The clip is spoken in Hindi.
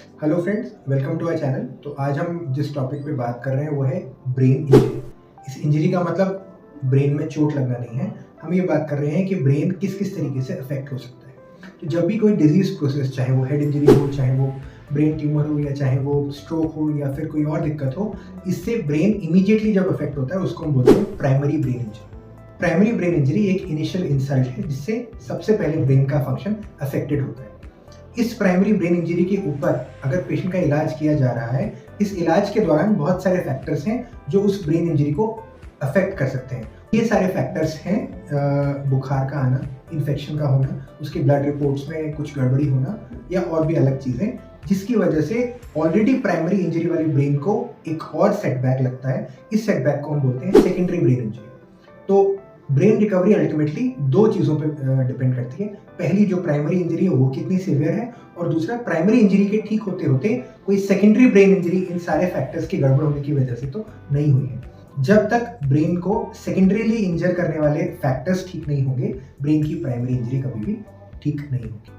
Hello friends, welcome to our channel. तो आज हम जिस टॉपिक पे बात कर रहे हैं वो है ब्रेन इंजरी। इस इंजरी का मतलब ब्रेन में चोट लगना नहीं है। हम ये बात कर रहे हैं कि ब्रेन किस किस तरीके से अफेक्ट हो सकता है। तो जब भी कोई डिजीज प्रोसेस, चाहे वो हेड इंजरी हो, चाहे वो ब्रेन ट्यूमर हो, या चाहे वो स्ट्रोक हो, या फिर कोई और दिक्कत हो, इससे ब्रेन इमीडिएटली जब अफेक्ट होता है उसको हम बोलते हैं primary brain injury. Primary brain injury एक इनिशियल इंसल्ट है जिससे सबसे पहले ब्रेन का फंक्शन अफेक्टेड होता है। इस प्राइमरी ब्रेन इंजरी के ऊपर अगर पेशेंट का इलाज किया जा रहा है, इस इलाज के दौरान बहुत सारे फैक्टर्स हैं जो उस ब्रेन इंजरी को अफेक्ट कर सकते हैं। ये सारे फैक्टर्स हैं बुखार का आना, इन्फेक्शन का होना, उसके ब्लड रिपोर्ट्स में कुछ गड़बड़ी होना, या और भी अलग चीज़ें, जिसकी वजह से ऑलरेडी प्राइमरी इंजरी वाली ब्रेन को एक और सेटबैक लगता है। इस सेटबैक को हम बोलते हैं सेकेंडरी ब्रेन इंजरी। तो ब्रेन रिकवरी अल्टीमेटली दो चीज़ों पे डिपेंड करती है। पहली, जो प्राइमरी इंजरी है वो कितनी सीवियर है, और दूसरा, प्राइमरी इंजरी के ठीक होते होते कोई सेकेंडरी ब्रेन इंजरी इन सारे फैक्टर्स की गड़बड़ होने की वजह से तो नहीं हुई है। जब तक ब्रेन को सेकेंडरीली इंजर करने वाले फैक्टर्स ठीक नहीं होंगे, ब्रेन की प्राइमरी इंजरी कभी भी ठीक नहीं होगी।